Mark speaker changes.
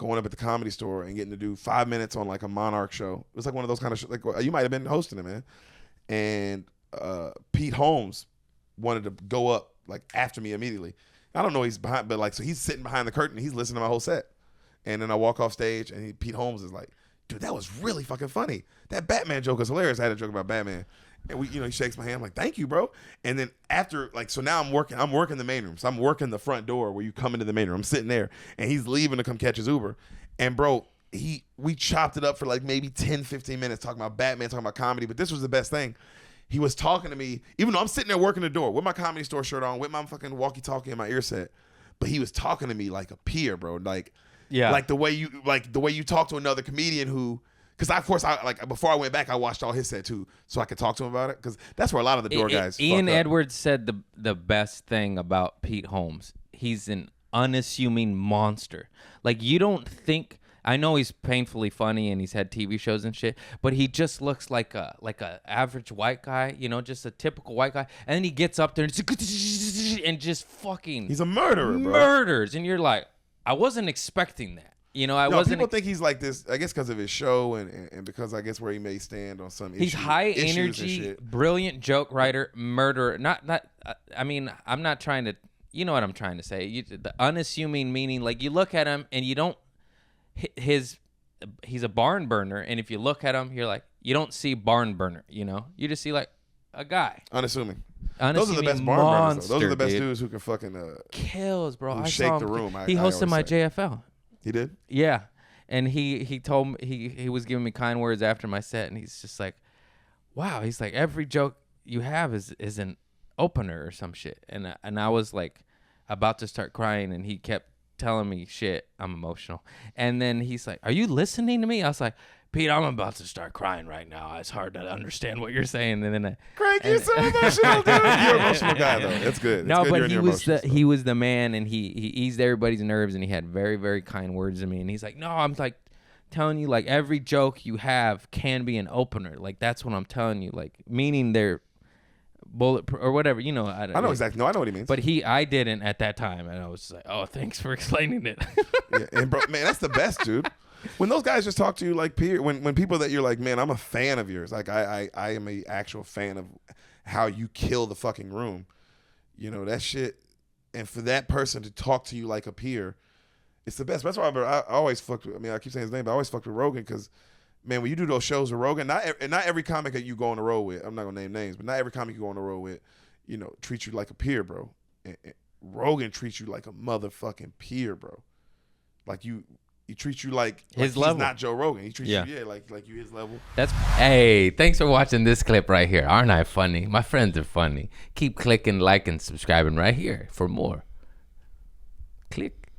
Speaker 1: going up at the Comedy Store and getting to do 5 minutes on like a Monarch show. It was like one of those kind of like you might have been hosting it, man. And Pete Holmes wanted to go up like after me immediately. I don't know he's behind, but like so he's sitting behind the curtain. He's listening to my whole set, and then I walk off stage, and Pete Holmes is like, "Dude, that was really fucking funny. That Batman joke is hilarious. I had a joke about Batman." And he shakes my hand. I'm like, "Thank you, bro." And then after, like, so now I'm working the main room. So I'm working the front door where you come into the main room. I'm sitting there, and he's leaving to come catch his Uber. And bro, we chopped it up for like maybe 10, 15 minutes talking about Batman, talking about comedy. But this was the best thing. He was talking to me, even though I'm sitting there working the door with my Comedy Store shirt on, with my fucking walkie-talkie in my ear set. But he was talking to me like a peer, bro. Like the way you talk to another comedian who. Because before I went back, I watched all his set too, so I could talk to him about it. Because that's where a lot of the door guys.
Speaker 2: Ian Edwards said the best thing about Pete Holmes. He's an unassuming monster. Like you don't think. I know he's painfully funny and he's had TV shows and shit, but he just looks like a average white guy, just a typical white guy. And then he gets up there and just fucking.
Speaker 1: He's a murderer, bro.
Speaker 2: Murders, and you're like, I wasn't expecting that.
Speaker 1: People think he's like this, I guess, because of his show and because I guess where he may stand on some issues.
Speaker 2: He's high energy, brilliant joke writer, murderer. I mean, I'm not trying to. You know what I'm trying to say. The unassuming meaning, like you look at him and you don't. He's a barn burner, and if you look at him, you're like, you don't see barn burner. You just see like a guy.
Speaker 1: Unassuming. Those are the best barn burners. Though. Those are the best dudes who can fucking
Speaker 2: kills, bro.
Speaker 1: I shake the room.
Speaker 2: He hosted my JFL.
Speaker 1: He did?
Speaker 2: Yeah. And he told me, he was giving me kind words after my set, and he's just like, wow. He's like, every joke you have is an opener or some shit. And I was like about to start crying, and he kept telling me shit. I'm emotional. And then he's like, are you listening to me? I was like, Pete, I'm about to start crying right now. It's hard to understand what you're saying. And then
Speaker 1: Craig, you're so emotional, dude. You're an emotional guy, though. It's good.
Speaker 2: No, but he was the man, and he eased everybody's nerves, and he had very, very kind words to me. And he's like, no, I'm like telling you, like every joke you have can be an opener. Like that's what I'm telling you. Like meaning they're bullet or whatever. I
Speaker 1: know exactly. No, I know what he means.
Speaker 2: But I didn't at that time, and I was like, oh, thanks for explaining it.
Speaker 1: Yeah, and bro, man, that's the best, dude. When those guys just talk to you like peer, when people that you're like, man, I'm a fan of yours. Like I am a actual fan of how you kill the fucking room. That shit. And for that person to talk to you like a peer, it's the best. That's why I always fucked with. I mean, I keep saying his name, but I always fucked with Rogan because, man, when you do those shows with Rogan, not every comic that you go on the road with, I'm not gonna name names, but not every comic you go on the road with, treats you like a peer, bro. And Rogan treats you like a motherfucking peer, bro. Like he treats you like
Speaker 2: his level.
Speaker 1: He's not Joe Rogan. He treats you like you his level.
Speaker 2: Hey, thanks for watching this clip right here. Aren't I funny? My friends are funny. Keep clicking, liking, subscribing right here for more. Click.